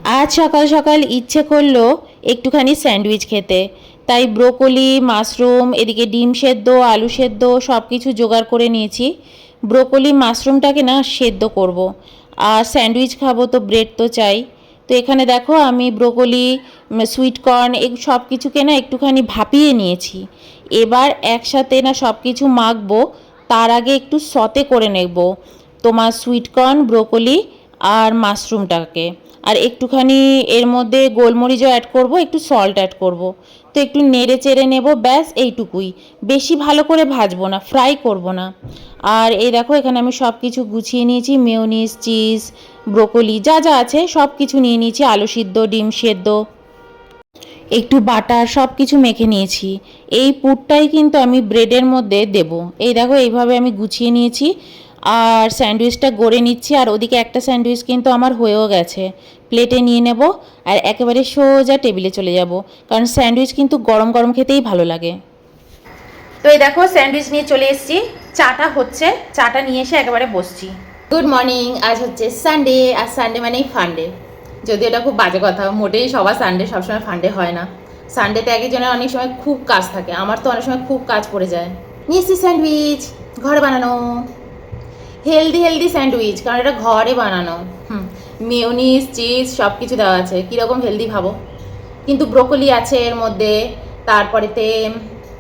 আজ সকাল সকাল ইচ্ছে করলো একটুখানি স্যান্ডউইচ খেতে, তাই ব্রোকলি, মাশরুম, এদিকে ডিম সেদ্ধ, আলু সেদ্ধ সব কিছু জোগাড় করে নিয়েছি। ব্রোকলি মাশরুমটাকে না সেদ্ধ করব। আর স্যান্ডউইচ খাবো তো ব্রেড তো চাই। তো এখানে দেখো আমি ব্রোকলি, সুইট কর্ন এই সব কিছুকে না একটুখানি ভাপিয়ে নিয়েছি। এবার একসাথে না সব কিছু মাখবো। তার আগে একটু সতে করে নেব তোমার সুইট কর্ন, ব্রোকলি আর মাশরুমটাকে। আর একটুখানি এর মধ্যে গোলমরিচও অ্যাড করব, একটু সল্ট অ্যাড করব। তো একটু নেড়ে চেড়ে নেব, ব্যাস এইটুকুই। বেশি ভালো করে ভাজবো না, ফ্রাই করব না। আর এই দেখো এখানে আমি সব কিছু গুছিয়ে নিয়েছি, মেয়োনিজ, চিজ, ব্রোকলি যা যা আছে সব কিছু নিয়ে নিয়েছি, আলু সিদ্ধ, ডিম সেদ্ধ, একটু বাটার সব কিছু মেখে নিয়েছি। এই পুরটাই কিন্তু আমি ব্রেডের মধ্যে দেব। এই দেখো এইভাবে আমি গুছিয়ে নিয়েছি আর স্যান্ডউইচটা গড়ে নিচ্ছি। আর ওদিকে একটা স্যান্ডউইচ কিন্তু আমার হয়েও গেছে, প্লেটে নিয়ে নেব আর একেবারে সোজা টেবিলে চলে যাব, কারণ স্যান্ডউইচ কিন্তু গরম গরম খেতেই ভালো লাগে। তো এই দেখো স্যান্ডউইচ নিয়ে চলে এসেছি, চাটা হচ্ছে, চাটা নিয়ে এসে একেবারে বসছি। Good morning. আজ হচ্ছে সানডে, আর সানডে মানেই ফান্ডে। যদিও এটা খুব বাজে কথা, মোটেই সবার সানডে সবসময় ফান্ডে হয় না। সানডেতে একজনের অনেক সময় খুব কাজ থাকে, আমার তো অনেক সময় খুব কাজ পড়ে যায়। নিয়ে এসেছি স্যান্ডউইচ, ঘরে বানানো হেলদি হেলদি স্যান্ডউইচ, কারণ এটা ঘরে বানানো। মেয়োনিজ, চিজ সব কিছু দেওয়া আছে, কীরকম হেলদি ভাবো। কিন্তু ব্রোকলি আছে এর মধ্যে, তারপরেতে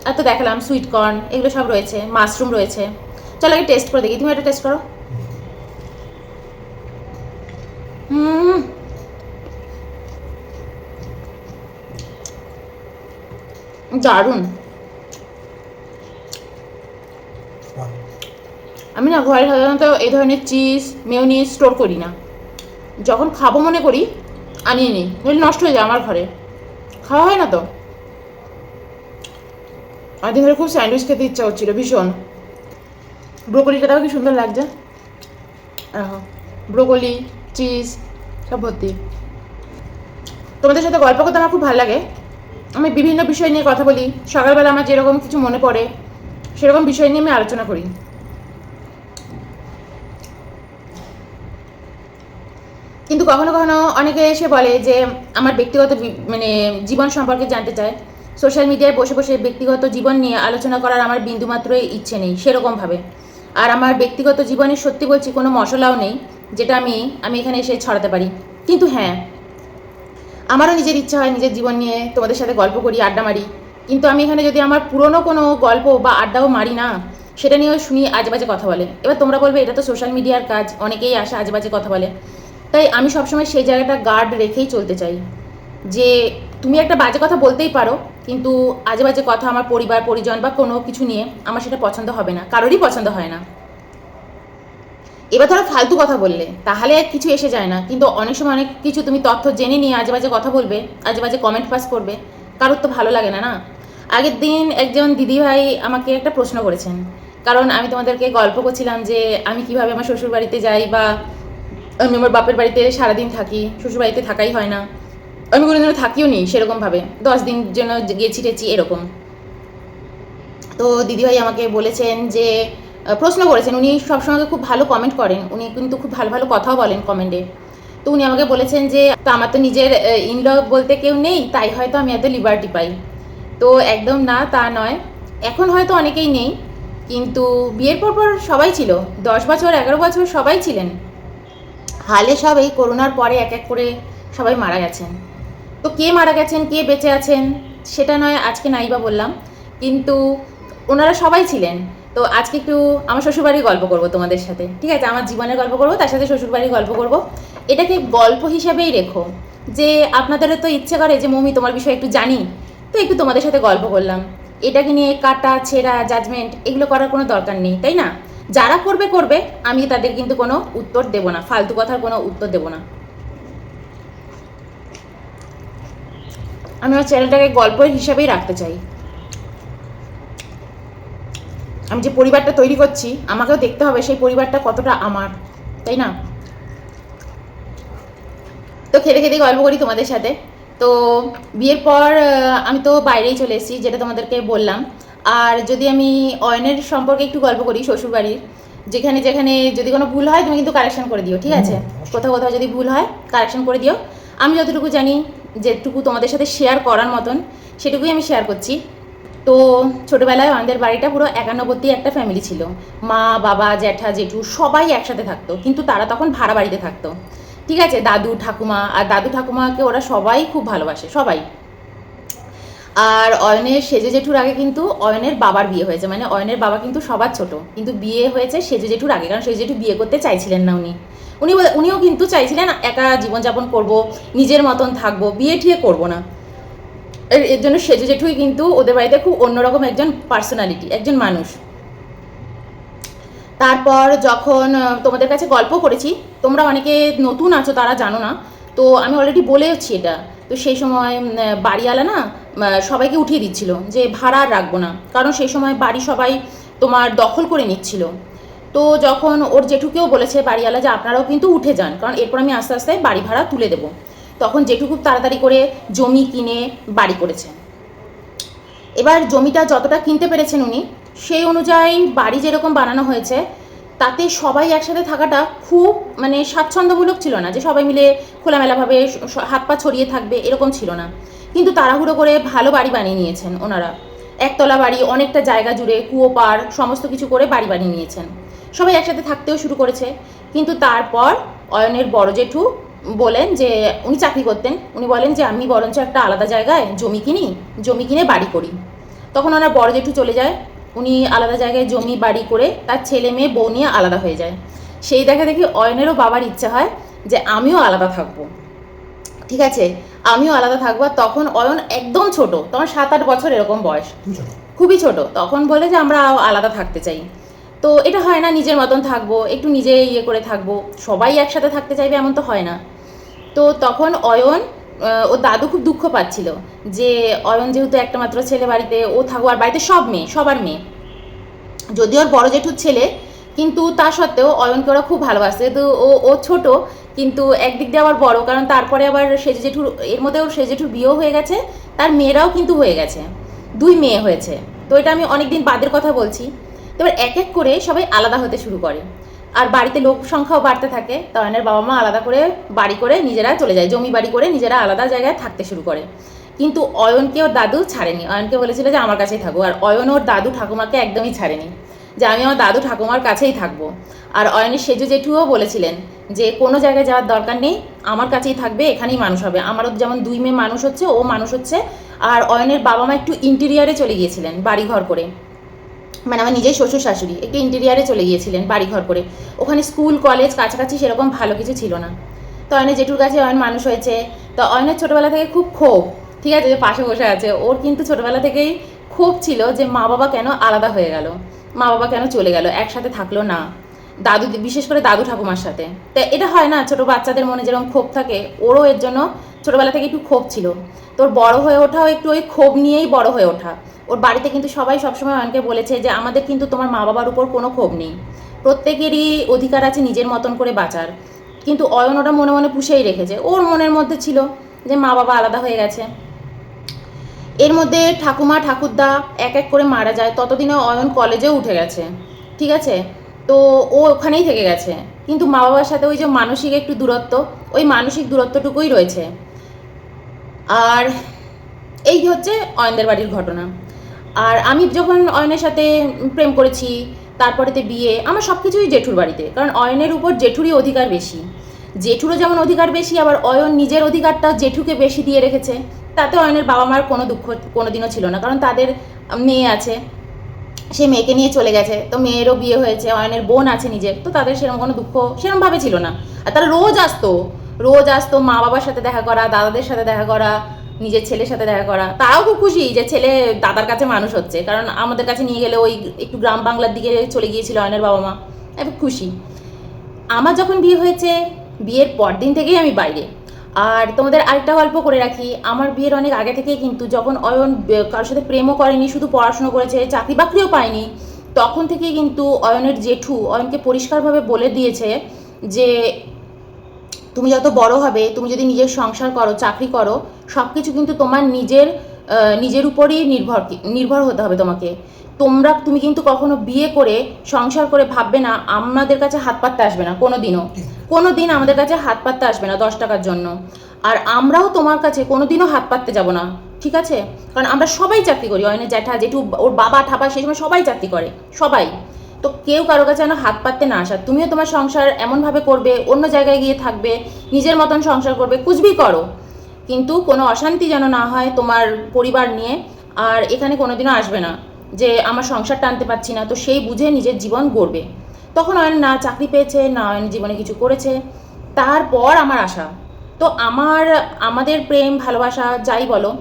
আর তো দেখালাম সুইট কর্ন, এগুলো সব রয়েছে, মাশরুম রয়েছে। চলো আগে টেস্ট করে দেখি, তুমি এটা টেস্ট করো। দারুণ। আমি না ঘরে সাধারণত এই ধরনের চিজ, মেয়োনিজ স্টোর করি না। যখন খাবো মনে করি আনিয়ে নিই, নইলে নষ্ট হয়ে যায় আমার ঘরে, খাওয়া হয় না তো। আদিন ধরে খুব স্যান্ডউইচ খেতে ইচ্ছা হচ্ছিল ভীষণ। ব্রোকলিটাও কি সুন্দর লাগছে, ব্রোকলি, চিজ সব ভর্তি। তোমাদের সাথে গল্প করতে আমার খুব ভালো লাগে। আমি বিভিন্ন বিষয় নিয়ে কথা বলি, সকালবেলা আমার যেরকম কিছু মনে পড়ে সেরকম বিষয় নিয়ে আমি আলোচনা করি। কিন্তু কখনো কখনো অনেকে এসে বলে যে আমার ব্যক্তিগত মানে জীবন সম্পর্কে জানতে চায়। সোশ্যাল মিডিয়ায় বসে বসে ব্যক্তিগত জীবন নিয়ে আলোচনা করার আমার বিন্দুমাত্রই ইচ্ছে নেই সেরকমভাবে। আর আমার ব্যক্তিগত জীবনে সত্যি বলছি কোনো মশলাও নেই যেটা আমি এখানে এসে ছড়াতে পারি। কিন্তু হ্যাঁ, আমারও নিজের ইচ্ছা হয় নিজের জীবন নিয়ে তোমাদের সাথে গল্প করি, আড্ডা মারি। কিন্তু আমি এখানে যদি আমার পুরনো কোনো গল্প বা আড্ডাও মারি না, সেটা নিয়েও শুনি আজেবাজে কথা বলে। এবার তোমরা বলবে এটা তো সোশ্যাল মিডিয়ার কাজ, অনেকেই আসে আজেবাজে কথা বলে। তাই আমি সবসময় সেই জায়গাটা গার্ড রেখেই চলতে চাই যে তুমি একটা বাজে কথা বলতেই পারো, কিন্তু আজে বাজে কথা আমার পরিবার পরিজন বা কোনো কিছু নিয়ে আমার সেটা পছন্দ হবে না, কারোরই পছন্দ হয় না। এবার ধরো ফালতু কথা বললে তাহলে কিছু এসে যায় না, কিন্তু অনেক সময় অনেক কিছু তুমি তথ্য জেনে নিয়ে আজে বাজে কথা বলবে, আজে বাজে কমেন্ট পাস করবে, কারোর তো ভালো লাগে না না। আগের দিন একজন দিদিভাই আমাকে একটা প্রশ্ন করেছেন, কারণ আমি তোমাদেরকে গল্প করছিলাম যে আমি কিভাবে আমার শ্বশুর বাড়িতে যাই, বা আমি আমার বাপের বাড়িতে সারাদিন থাকি, শ্বশুর বাড়িতে থাকাই হয় না, আমি কোনোদিনও থাকিও নি সেরকমভাবে, 10 দিন জন্য গেছি টেছি এরকম। তো দিদিভাই আমাকে বলেছেন যে প্রশ্ন করেছেন, উনি সবসময় খুব ভালো কমেন্ট করেন, উনি কিন্তু খুব ভালো ভালো কথাও বলেন কমেন্টে। তো উনি আমাকে বলেছেন যে তো আমার তো নিজের ইনল বলতে কেউ নেই, তাই হয়তো আমি এত লিবার্টি পাই। তো একদম না, তা নয়। এখন হয়তো অনেকেই নেই, কিন্তু বিয়ের পর সবাই ছিল, 10 বছর 11 বছর সবাই ছিলেন। হালে সব এই করোনার পরে এক এক করে সবাই মারা গেছেন। তো কে মারা গেছেন, কে বেঁচে আছেন সেটা নয় আজকে নাইবা বললাম, কিন্তু ওনারা সবাই ছিলেন। তো আজকে একটু আমার শ্বশুরবাড়ির গল্প করব তোমাদের সাথে, ঠিক আছে? আমার জীবনের গল্প করব, তার সাথে শ্বশুরবাড়ির গল্প করব। এটাকে গল্প হিসাবেই রেখো, যে আপনাদেরও তো ইচ্ছে করে যে মমি তোমার বিষয়ে একটু জানি, তো একটু তোমাদের সাথে গল্প করলাম। এটাকে নিয়ে কাটা ছেঁড়া জাজমেন্ট এগুলো করার কোনো দরকার নেই, তাই না? যারা করবে করবে, আমি তাদের কিন্তু কোনো উত্তর দেব না, ফালতু কথার কোনো উত্তর দেব না। আমি আমার চ্যানেলটাকে গল্পের হিসাবেই রাখতে চাই। আমি যে পরিবারটা তৈরি করছি আমাকেও দেখতে হবে সেই পরিবারটা কতটা আমার, তাই না? তো খেতে খেতে গল্প করি তোমাদের সাথে। তো বিয়ের পর আমি তো বাইরেই চলে এসেছি, যেটা তোমাদেরকে বললাম। আর যদি আমি অয়নের সম্পর্কে একটু গল্প করি, শ্বশুরবাড়ির যেখানে যেখানে যদি কোনো ভুল হয় তুমি কিন্তু কারেকশন করে দিও, ঠিক আছে? কোথাও কোথাও যদি ভুল হয় কারেকশন করে দিও। আমি যতটুকু জানি, যেটুকু তোমাদের সাথে শেয়ার করার মতন সেটুকুই আমি শেয়ার করছি। তো ছোটোবেলায় আমাদের বাড়িটা পুরো একান্নবর্তী একটা ফ্যামিলি ছিল। মা, বাবা, জ্যাঠা, জেঠু সবাই একসাথে থাকতো, কিন্তু তারা তখন ভাড়া বাড়িতে থাকতো। ঠিক আছে, দাদু ঠাকুমা, আর দাদু ঠাকুমাকে ওরা সবাই খুব ভালোবাসে, সবাই। আর অয়নের সেজে জেঠুর আগে কিন্তু অয়নের বাবার বিয়ে হয়েছে, মানে অয়নের বাবা কিন্তু সবার ছোট, কিন্তু বিয়ে হয়েছে সেজে জেঠুর আগে, কারণ সেজে জেঠু বিয়ে করতে চাইছিলেন না। উনিও কিন্তু চাইছিলেন একা জীবনযাপন করব, নিজের মতন থাকবো, বিয়ে ঠিয়ে করবো না। এর জন্য সেজে জেঠুই কিন্তু ওদের বাড়িতে খুব অন্যরকম একজন পার্সোনালিটি, একজন মানুষ। তারপর যখন তোমাদের কাছে গল্প করেছি, তোমরা অনেকে নতুন আছো, তারা জানো না, তো আমি অলরেডি বলেওছি এটা। তো সেই সময় বাড়িওয়ালা না সবাইকে উঠিয়ে দিচ্ছিল যে ভাড়া আর রাখবো না, কারণ সেই সময় বাড়ি সবাই তোমার দখল করে নিচ্ছিল। তো যখন ওর জেঠুকেও বলেছে বাড়িওয়ালা যে আপনারাও কিন্তু উঠে যান, কারণ এরপর আমি আস্তে আস্তে বাড়ি ভাড়া তুলে দেবো, তখন জেঠু খুব তাড়াতাড়ি করে জমি কিনে বাড়ি করেছে। এবার জমিটা যতটা কিনতে পেরেছেন উনি, সেই অনুযায়ী বাড়ি যেরকম বানানো হয়েছে, তাতে সবাই একসাথে থাকাটা খুব মানে স্বাচ্ছন্দ্যমূলক ছিল না, যে সবাই মিলে খোলামেলাভাবে হাত পা ছড়িয়ে থাকবে, এরকম ছিল না। কিন্তু তাড়াহুড়ো করে ভালো বাড়ি বানিয়ে নিয়েছেন ওনারা, একতলা বাড়ি, অনেকটা জায়গা জুড়ে কুয়ো পার সমস্ত কিছু করে বাড়ি বানিয়ে নিয়েছেন, সবাই একসাথে থাকতেও শুরু করেছে। কিন্তু তারপর অয়নের বড় জেঠু বলেন যে, উনি চাকরি করতেন, উনি বলেন যে আমি বরঞ্চ একটা আলাদা জায়গায় জমি কিনে বাড়ি করি। তখন ওনার বড় জেঠু চলে যায়, উনি আলাদা জায়গায় জমি বাড়ি করে তার ছেলে মেয়ে বউ নিয়ে আলাদা হয়ে যায়। সেই দেখা দেখি অয়নেরও বাবার ইচ্ছা হয় যে আমিও আলাদা থাকবো, ঠিক আছে, আমিও আলাদা থাকবো। তখন অয়ন একদম ছোট, তখন 7-8 বছর এরকম বয়স, খুবই ছোট। তখন বলে যে আমরা আলাদা থাকতে চাই। তো এটা হয় না, নিজের মতন থাকবো, একটু নিজে করে থাকবো, সবাই একসাথে থাকতে চাইবে এমন তো হয় না। তো তখন অয়ন, ও দাদু খুব দুঃখ পাচ্ছিল যে অয়ন যেহেতু একটা মাত্র ছেলে বাড়িতে, ও থাকবো, আর বাড়িতে সবার মেয়ে, যদিও ওর বড় জেঠুর ছেলে, কিন্তু তা সত্ত্বেও অয়নকে ওরা খুব ভালোবাসে। তো ও ছোট, কিন্তু একদিক দিয়ে আবার বড়, কারণ তারপরে আবার সেজে জেঠুর, এর মধ্যে ওর সেজে জেঠুর বিয়েও হয়ে গেছে, তার মেয়েরাও কিন্তু হয়ে গেছে, 2 মেয়ে হয়েছে। তো এটা আমি অনেকদিন বাদের কথা বলছি। তো এবার এক এক করে সবাই আলাদা হতে শুরু করে, আর বাড়িতে লোক সংখ্যাও বাড়তে থাকে। তো অয়নের বাবা মা আলাদা করে বাড়ি করে নিজেরা চলে যায়, জমি বাড়ি করে নিজেরা আলাদা জায়গায় থাকতে শুরু করে। কিন্তু অয়নকে ওর দাদু ছাড়েনি, অয়নকে বলেছিল যে আমার কাছেই থাকবো, আর অয়ন ওর দাদু ঠাকুমাকে একদমই ছাড়েনি, যে আমি আমার দাদু ঠাকুমার কাছেই থাকবো। আর অয়নের সেজু জেঠুও বলেছিলেন যে কোনো জায়গায় যাওয়ার দরকার নেই, আমার কাছেই থাকবে, এখানেই মানুষ হবে। আমারও যেমন 2 মেয়ে মানুষ হচ্ছে, ও মানুষ হচ্ছে। আর অয়নের বাবা মা একটু ইন্টেরিয়ারে চলে গিয়েছিলেন বাড়িঘর করে, মানে আমার নিজের শ্বশুর শাশুড়ি একটু ইন্টেরিয়ারে চলে গিয়েছিলেন বাড়িঘর করে, ওখানে স্কুল কলেজ কাছাকাছি সেরকম ভালো কিছু ছিল না। তো অয়নের জেঠুর কাছে অয়ন মানুষ হয়েছে। তো অয়নের ছোটোবেলা থেকে খুব ক্ষোভ, ঠিক আছে, যে পাশে বসে আছে, ওর কিন্তু ছোটোবেলা থেকেই ক্ষোভ ছিল যে মা বাবা কেন আলাদা হয়ে গেল, মা বাবা কেন চলে গেল, একসাথে থাকলো না, দাদু, বিশেষ করে দাদু ঠাকুমার সাথে। তো এটা হয় না, ছোটো বাচ্চাদের মনে যেরকম ক্ষোভ থাকে, ওরও এর জন্য ছোটোবেলা থেকে একটু ক্ষোভ ছিল। তোর বড় হয়ে ওঠাও একটু ওই ক্ষোভ নিয়েই বড় হয়ে ওঠা। ওর বাড়িতে কিন্তু সবাই সবসময় অয়নকে বলেছে যে আমাদের কিন্তু তোমার মা বাবার উপর কোনো ক্ষোভ নেই, প্রত্যেকেরই অধিকার আছে নিজের মতন করে বাঁচার। কিন্তু অয়ন ওটা মনে মনে পুষেই রেখেছে, ওর মনের মধ্যে ছিল যে মা বাবা আলাদা হয়ে গেছে। এর মধ্যে ঠাকুমা ঠাকুরদা এক এক করে মারা যায়, ততদিনে অয়ন কলেজেও উঠে গেছে, ঠিক আছে। তো ও ওখানেই থেকে গেছে, কিন্তু মা বাবার সাথে ওই যে মানসিক একটু দূরত্ব, ওই মানসিক দূরত্বটুকুই রয়েছে। আর এই হচ্ছে অয়নদের বাড়ির ঘটনা। আর আমি যখন অয়নের সাথে প্রেম করেছি, তারপরেতে বিয়ে, আমার সব কিছুই জেঠুর বাড়িতে, কারণ অয়নের উপর জেঠুরই অধিকার বেশি। জেঠুরও যেমন অধিকার বেশি, আবার অয়ন নিজের অধিকারটা জেঠুকে বেশি দিয়ে রেখেছে। তাতে অয়নের বাবা মার কোনো দুঃখ কোনোদিনও ছিল না, কারণ তাদের মেয়ে আছে, সে মেয়েকে নিয়ে চলে গেছে। তো মেয়েরও বিয়ে হয়েছে, অয়নের বোন আছে নিজের, তো তাদের সেরকম কোনো দুঃখ সেরকমভাবে ছিল না। আর তারা রোজ আসতো মা বাবার সাথে দেখা করা, দাদাদের সাথে দেখা করা, নিজের ছেলের সাথে দেখা করা। তারাও খুব খুশি যে ছেলে দাদার কাছে মানুষ হচ্ছে, কারণ আমাদের কাছে নিয়ে গেলে ওই একটু গ্রাম বাংলার দিকে চলে গিয়েছিল অয়নের বাবা মা, একটু খুশি। আমার যখন বিয়ে হয়েছে, বিয়ের পর দিন থেকেই আমি বাইরে। আর তোমাদের আরেকটা গল্প করে রাখি, আমার বিয়ের অনেক আগে থেকেই কিন্তু, যখন অয়ন কারোর সাথে প্রেমও করেনি, শুধু পড়াশুনো করেছে, চাকরি বাকরিও পায়নি, তখন থেকেই কিন্তু অয়নের জেঠু অয়নকে পরিষ্কারভাবে বলে দিয়েছে যে তুমি যত বড় হবে, তুমি যদি নিজের সংসার করো, চাকরি করো, সব কিছু কিন্তু তোমার নিজের উপরই নির্ভর হতে হবে তোমাকে। তুমি কিন্তু কখনো বিয়ে করে সংসার করে ভাববে না আমাদের কাছে হাত পাততে আসবে না, কোনো দিন আমাদের কাছে হাত পাততে আসবে না 10 টাকার জন্য। আর আমরাও তোমার কাছে কোনোদিনও হাত পাততে যাব না, ঠিক আছে? কারণ আমরা সবাই চাকরি করি, অয়নের জ্যাঠা জেঠু ওর বাবা ঠাপা সেই সময় সবাই চাকরি করে, সবাই। তো কেউ কারো কাছে যেন হাত পাততে না আসা। তুমিও তোমার সংসার এমনভাবে করবে, অন্য জায়গায় গিয়ে থাকবে, নিজের মতন সংসার করবে, কুছবি করো, কিন্তু কোনো অশান্তি যেন না হয় তোমার পরিবার নিয়ে। আর এখানে কোনোদিনও আসবে না যে আমার সংসার টানতে পারছি না, তো সেই বুঝে নিজের জীবন গড়বে। তখন অয়ন না চাকরি পেয়েছে, না অয়ন জীবনে কিছু করেছে, তারপর আমার আশা। তো আমাদের প্রেম ভালোবাসা যাই বলো,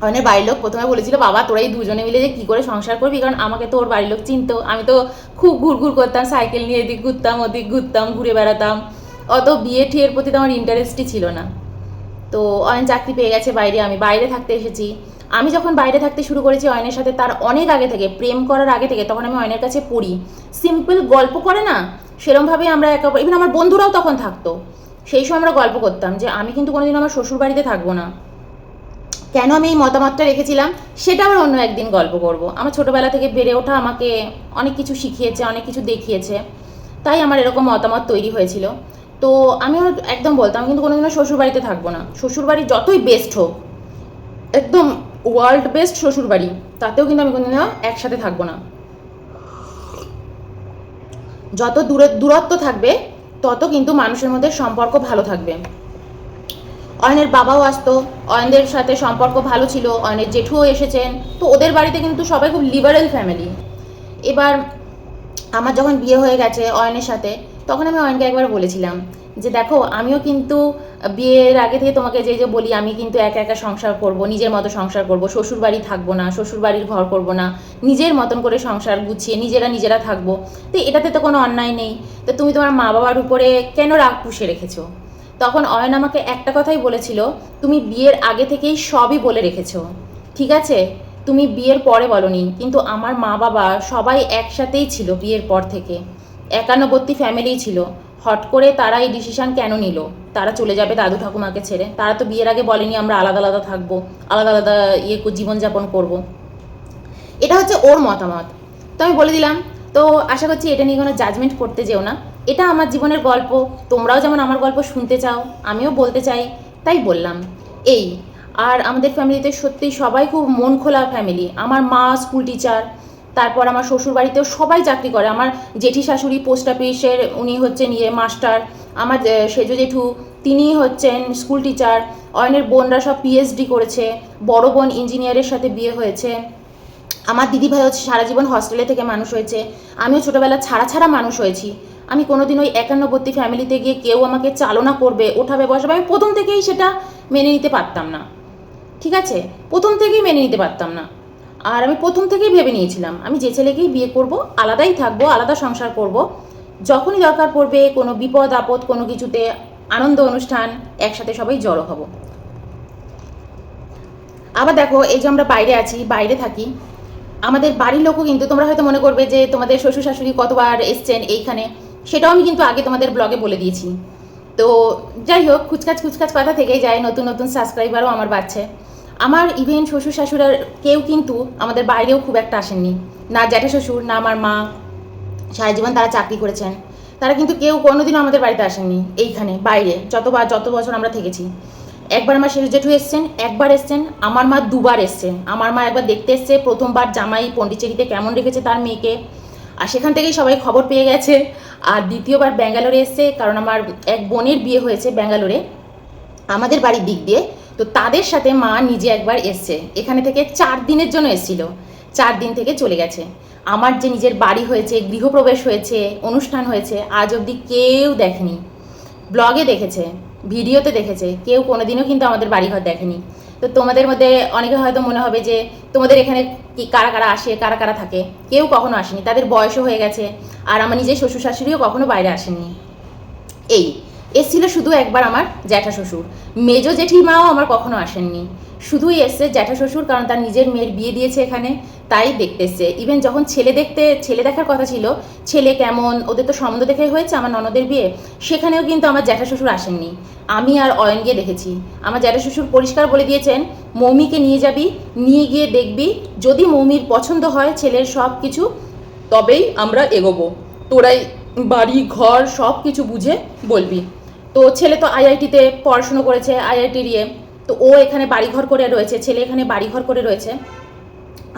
অয়নের বাড়ির লোক প্রথমে বলেছিল বাবা তোরা এই দুজনে মিলে যে কী করে সংসার করবি, কারণ আমাকে তো ওর বাড়ির লোক চিনতো, আমি তো খুব ঘুরঘুর করতাম, সাইকেল নিয়ে এদিক ঘুরতাম ওদিক ঘুরতাম, ঘুরে বেড়াতাম, অত বিয়ে ঠিয়ের প্রতি তো আমার ইন্টারেস্টই ছিল না। তো অয়ন চাকরি পেয়ে গেছে বাইরে, আমি বাইরে থাকতে এসেছি। আমি যখন বাইরে থাকতে শুরু করেছি অয়নের সাথে, তার অনেক আগে থেকে, প্রেম করার আগে থেকে, তখন আমি অয়নের কাছে পড়ি, সিম্পল গল্প করে না সেরমভাবেই আমরা একে অপর, ইভেন আমার বন্ধুরাও তখন থাকতো, সেই সময় আমরা গল্প করতাম যে আমি কিন্তু কোনোদিন আমার শ্বশুর বাড়িতে থাকবো না। কেন আমি এই মতামতটা রেখেছিলাম সেটা আবার অন্য একদিন গল্প করব। আমার ছোটোবেলা থেকে বেড়ে ওঠা আমাকে অনেক কিছু শিখিয়েছে, অনেক কিছু দেখিয়েছে, তাই আমার এরকম মতামত তৈরি হয়েছিল। তো আমিও একদম বলতাম আমি কিন্তু কোনোদিনও শ্বশুরবাড়িতে থাকবো না, শ্বশুরবাড়ি যতই বেস্ট হোক, একদম ওয়ার্ল্ড বেস্ট শ্বশুরবাড়ি, তাতেও কিন্তু আমি কোনোদিনও একসাথে থাকবো না। যত দূরত্ব থাকবে তত কিন্তু মানুষের মধ্যে সম্পর্ক ভালো থাকবে। অয়নের বাবাও আসতো, অয়নদের সাথে সম্পর্ক ভালো ছিল, অয়নের জেঠুও এসেছেন, তো ওদের বাড়িতে কিন্তু সবাই খুব লিবারেল ফ্যামিলি। এবার আমার যখন বিয়ে হয়ে গেছে অয়নের সাথে, তখন আমি অয়নকে একবার বলেছিলাম যে দেখো আমিও কিন্তু বিয়ের আগে থেকে তোমাকে যে বলি আমি কিন্তু একা একা সংসার করব, নিজের মতো সংসার করব, শ্বশুর বাড়ি থাকবো না, শ্বশুর বাড়ির ঘর করব না, নিজের মতন করে সংসার গুছিয়ে নিজেরা থাকবো, তো এটাতে তো কোনো অন্যায় নেই, তো তুমি তোমার মা বাবার উপরে কেন রাগ পুষে রেখেছো? তখন অয়ন আমাকে একটা কথাই বলেছিল, তুমি বিয়ের আগে থেকেই সবই বলে রেখেছো, ঠিক আছে, তুমি বিয়ের পরে বলনি, কিন্তু আমার মা বাবা সবাই একসাথেই ছিল বিয়ের পর থেকে, একান্নবর্তী ফ্যামিলি ছিল, হট করে তারা এই ডিসিশান কেন নিল তারা চলে যাবে দাদু ঠাকুমাকে ছেড়ে? তারা তো বিয়ের আগে বলেনি আমরা আলাদা আলাদা থাকবো, আলাদা আলাদা জীবনযাপন করব। এটা হচ্ছে ওর মতামত, তো আমি বলে দিলাম। তো আশা করছি এটা নিয়ে কোনো জাজমেন্ট করতে যেও না, এটা আমার জীবনের গল্প, তোমরাও যেমন আমার গল্প শুনতে চাও আমিও বলতে চাই, তাই বললাম এই। আর আমাদের ফ্যামিলিতে সত্যি সবাই খুব মন খোলা ফ্যামিলি। আমার মা স্কুল টিচার, তারপর আমার শ্বশুর বাড়িতেও সবাই চাকরি করে, আমার জেঠি শাশুড়ি পোস্ট অফিসের উনি হচ্ছেন মাস্টার, আমার সেজ জেঠু তিনি হচ্ছেন স্কুল টিচার, অয়নের বোনরা সব পিএইচডি করেছে, বড় বোন ইঞ্জিনিয়ারের সাথে বিয়ে হয়েছে, আমার দিদিভাই হচ্ছে সারা জীবন হস্টেলে থেকে মানুষ হয়েছে, আমিও ছোটোবেলা ছাড়া মানুষ হয়েছি। আমি কোনোদিন ওই একান্নবর্তী ফ্যামিলিতে গিয়ে কেউ আমাকে চালনা করবে, ওঠাবে বসাবে, আমি প্রথম থেকেই সেটা মেনে নিতে পারতাম না, ঠিক আছে, প্রথম থেকেই মেনে নিতে পারতাম না। আর আমি প্রথম থেকেই ভেবে নিয়েছিলাম আমি যে ছেলেকেই বিয়ে করব আলাদাই থাকবো, আলাদা সংসার করব, যখনই দরকার পড়বে কোনো বিপদ আপদ কোনো কিছুতে আনন্দ অনুষ্ঠান একসাথে সবাই জড়ো হব। আবার দেখো এই যে আমরা বাইরে আছি, বাইরে থাকি, আমাদের বাড়ির লোকও কিন্তু, তোমরা হয়তো মনে করবে যে তোমাদের শ্বশুর শাশুড়ি কতবার এসছেন এইখানে, সেটাও আমি কিন্তু আগে তোমাদের ব্লগে বলে দিয়েছি। তো যাই হোক, খুচকাচ কথা থেকেই যায়, নতুন নতুন সাবস্ক্রাইবারও আমার বাড়ছে। আমার ইভেন শ্বশুর শাশুড়ার কেউ কিন্তু আমাদের বাইরেও খুব একটা আসেননি, না জ্যাঠা শ্বশুর না আমার মা, সারা জীবন তারা চাকরি করেছেন, তারা কিন্তু কেউ কোনোদিনও আমাদের বাড়িতে আসেননি এইখানে বাইরে, যত বছর আমরা থেকেছি। একবার আমার শেষ জেঠু এসছেন, একবার এসছেন, আমার মা দুবার এসছে, আমার মা একবার দেখতে এসছে, প্রথমবার জামাই পন্ডিচেরিতে কেমন রেখেছে তার মেয়েকে, আর সেখান থেকেই সবাই খবর পেয়ে গেছে। আর দ্বিতীয়বার ব্যাঙ্গালোরে এসছে, কারণ আমার এক বোনের বিয়ে হয়েছে ব্যাঙ্গালোরে আমাদের বাড়ির দিক দিয়ে, তো তাদের সাথে মা নিজে একবার এসছে, এখানে থেকে 4 দিনের জন্য এসেছিল, 4 দিন থেকে চলে গেছে। আমার যে নিজের বাড়ি হয়েছে, গৃহপ্রবেশ হয়েছে, অনুষ্ঠান হয়েছে, আজ অবধি কেউ দেখেনি, ব্লগে দেখেছে, ভিডিওতে দেখেছে, কেউ কোনোদিনও কিন্তু আমাদের বাড়িঘর দেখেনি। তো তোমাদের মধ্যে অনেকে হয়তো মনে হবে যে তোমাদের এখানে কি কারা কারা আসে, কারা কারা থাকে, কেউ কখনো আসেনি, তাদের বয়সও হয়ে গেছে, আর আমার নিজের শ্বশুর শাশুড়িও কখনো বাইরে আসেনি। এই এসেছিল শুধু একবার আমার জ্যাঠা শ্বশুর, মেজো জেঠিমাও আমার কখনো আসেননি, শুধুই এসছে জ্যাঠা শ্বশুর, কারণ তার নিজের মেয়ের বিয়ে দিয়েছে এখানে, তাই দেখতে এসছে। ইভেন যখন ছেলে দেখার কথা ছিল, ছেলে কেমন, ওদের তো সম্বন্ধ দেখে হয়েছে আমার ননদের বিয়ে, সেখানেও কিন্তু আমার জ্যাঠা শ্বশুর আসেননি, আমি আর অয়ন গিয়ে দেখেছি। আমার জ্যাঠা শ্বশুর পরিষ্কার বলে দিয়েছেন, মৌমিকে নিয়ে যাবি, নিয়ে গিয়ে দেখবি, যদি মৌমির পছন্দ হয় ছেলের সব কিছু, তবেই আমরা এগোবো, তোরাই বাড়ি ঘর সব কিছু বুঝে বলবি। তো ছেলে তো আইআইটিতে পড়াশুনো করেছে, আইআইটির ইয়ে, তো ও এখানে বাড়িঘর করে রয়েছে, ছেলে এখানে বাড়িঘর করে রয়েছে,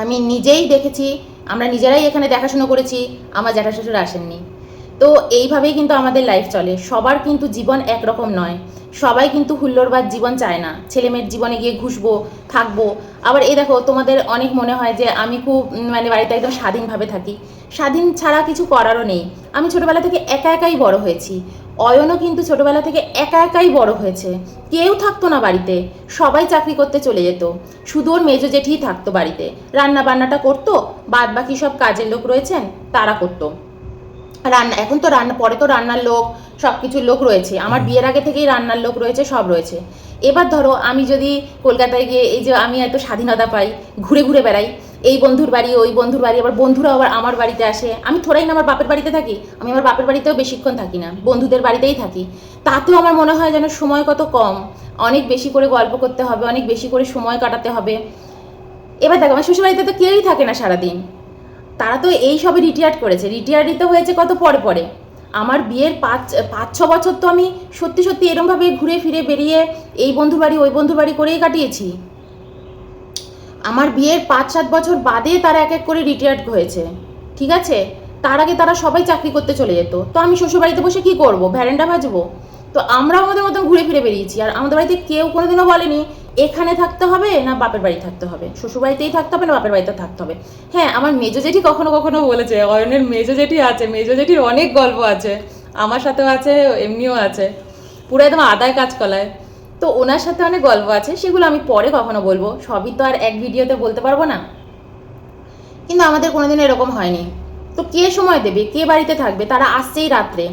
আমি নিজেই দেখেছি, আমরা নিজেরাই এখানে দেখাশুনো করেছি, আমার জ্যাঠা শ্বশুর আসেননি। তো এইভাবেই কিন্তু আমাদের লাইফ চলে, সবার কিন্তু জীবন একরকম নয়, সবাই কিন্তু হুল্লোড়বাদ জীবন চায় না, ছেলেমেয়ের জীবনে গিয়ে ঘুষবো থাকবো। আবার এই দেখো, তোমাদের অনেক মনে হয় যে আমি খুব মানে বাড়িতে একদম স্বাধীনভাবে থাকি, স্বাধীন ছাড়া কিছু করারও নেই। আমি ছোটোবেলা থেকে একা একাই বড় হয়েছি, অয়নও কিন্তু ছোটোবেলা থেকে একা একাই বড় হয়েছে, কেউ থাকতো না বাড়িতে, সবাই চাকরি করতে চলে যেত, শুধু ওর মেজো জেঠিই থাকতো বাড়িতে, রান্না বান্নাটা করতো, বাদ বাকি সব কাজের লোক রয়েছেন তারা করতো রান্না। এখন তো রান্না, পরে তো রান্নার লোক সব কিছুর লোক রয়েছে, আমার বিয়ের আগে থেকেই রান্নার লোক রয়েছে, সব রয়েছে। এবার ধরো আমি যদি কলকাতায় গিয়ে, এই যে আমি এত স্বাধীনতা পাই, ঘুরে ঘুরে বেড়াই, এই বন্ধুর বাড়ি ওই বন্ধুর বাড়ি, আবার বন্ধুরা আবার আমার বাড়িতে আসে, আমি থোড়াই না আমার বাপের বাড়িতে থাকি, আমি আমার বাপের বাড়িতেও বেশিক্ষণ থাকি না, বন্ধুদের বাড়িতেই থাকি, তাতেও আমার মনে হয় যেন সময় কত কম, অনেক বেশি করে গল্প করতে হবে, অনেক বেশি করে সময় কাটাতে হবে। এবার দেখো, আমার শ্বশুরবাড়িতে তো কেউই থাকে না সারাদিন, তারা তো এই সবে রিটায়ার্ড করেছে, রিটায়ার দিতে হয়েছে কত পরে পরে। আমার বিয়ের পাঁচ ছ বছর তো আমি সত্যি সত্যি এরমভাবে ঘুরে ফিরে বেরিয়ে এই বন্ধুর বাড়ি ওই বন্ধুর বাড়ি করেই কাটিয়েছি। আমার বিয়ের 5-7 বছর বাদে তারা এক এক করে রিটায়ার্ড হয়েছে, ঠিক আছে, তার আগে তারা সবাই চাকরি করতে চলে যেত, তো আমি শ্বশুরবাড়িতে বসে কি করব, ভ্যারেন্ডা ভাজবো? তো আমরাও আমাদের মতন ঘুরে ফিরে বেরিয়েছি, আর আমাদের বাড়িতে কেউ কোনোদিনও বলেনি এখানে থাকতে হবে না বাপের বাড়ি থাকতে হবে, শ্বশুরবাড়িতেই থাকতে হবে না বাপের বাড়িতে থাকতে হবে। হ্যাঁ, আমার মেজো জেঠি কখনো কখনো বলেছে, অয়নের মেজো জেঠি আছে, মেজো জেঠির অনেক গল্প আছে, আমার সাথেও আছে, এমনিও আছে, পুরো একদম আদায় কাজকলায়, তো ওনার সাথে অনেক গল্প আছে, সেগুলো আমি পরে কখনো বলবো, সবই তো আর এক ভিডিওতে বলতে পারবো না। কিন্তু আমাদের কোনোদিন এরকম হয়নি। তো কে সময় দেবে, কে বাড়িতে থাকবে, তারা আসছেই রাত্রে।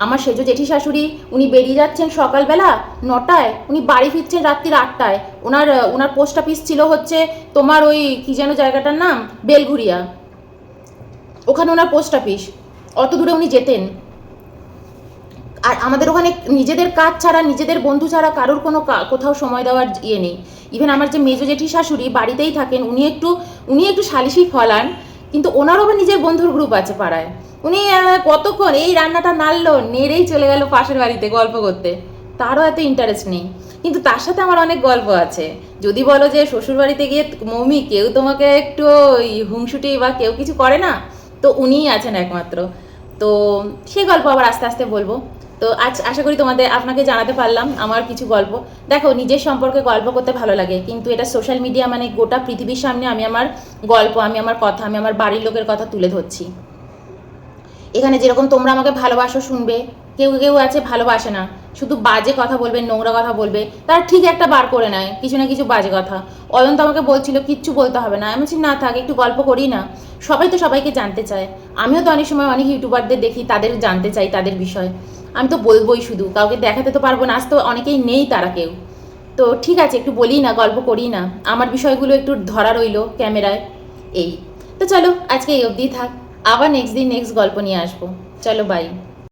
আমার সেজো জেঠি শাশুড়ি, উনি বেরিয়ে যাচ্ছেন সকালবেলা 9টায়, উনি বাড়ি ফিরছেন রাত্রির 8টায়। ওনার পোস্ট অফিস ছিল হচ্ছে তোমার ওই কী যেন জায়গাটার নাম, বেলঘুরিয়া, ওখানে ওনার পোস্ট অফিস, অত দূরে উনি যেতেন। আর আমাদের ওখানে নিজেদের কাজ ছাড়া, নিজেদের বন্ধু ছাড়া কারোর কোনো কোথাও সময় দেওয়ার ইয়ে নেই। ইভেন আমার যে মেজো জেঠি শাশুড়ি বাড়িতেই থাকেন, উনি একটু সালিশি ফলান, কিন্তু ওনারও আবার নিজের বন্ধুর গ্রুপ আছে পাড়ায়, উনি কতক্ষণ এই রান্নাটা নাড়লো, নেড়েই চলে গেল পাশের বাড়িতে গল্প করতে, তারও এত ইন্টারেস্ট নেই। কিন্তু তার সাথে আমার অনেক গল্প আছে। যদি বলো যে শ্বশুর বাড়িতে গিয়ে মৌমি কেউ তোমাকে একটু হুংসুটি বা কেউ কিছু করে না, তো উনিই আছেন একমাত্র। তো সে গল্প আবার আস্তে আস্তে বলবো। তো আজ আশা করি আপনাকে জানাতে পারলাম আমার কিছু গল্প। দেখো, নিজের সম্পর্কে গল্প করতে ভালো লাগে, কিন্তু এটা সোশ্যাল মিডিয়া মানে গোটা পৃথিবীর সামনে আমি আমার গল্প, আমি আমার কথা, আমি আমার বাড়ির লোকের কথা তুলে ধরছি। এখানে যেরকম তোমরা আমাকে ভালোবাসো শুনবে, কেউ কেউ আছে ভালোবাসে না, শুধু বাজে কথা বলবে, নোংরা কথা বলবে, তার ঠিক একটা বার করে নেয় কিছু না কিছু বাজে কথা। অয়ন তো আমাকে বলছিল কিচ্ছু বলতে হবে না, আমি বলছি না থাক, একটু গল্প করি না, সবাই তো সবাইকে জানতে চায়, আমিও তো অনেক সময় অনেক ইউটিউবারদের দেখি, তাদের জানতে চাই তাদের বিষয়, আমি তো বলবোই, শুধু কাউকে দেখাতে তো পারবো না, আজ তো অনেকেই নেই তারা কেউ, তো ঠিক আছে একটু বলি না, গল্প করি না, আমার বিষয়গুলো একটু ধরা রইলো ক্যামেরায়, এই। তো চলো আজকে এই অবধি থাক, আবার নেক্সট দিন নেক্সট গল্প নিয়ে আসবো, চলো বাই।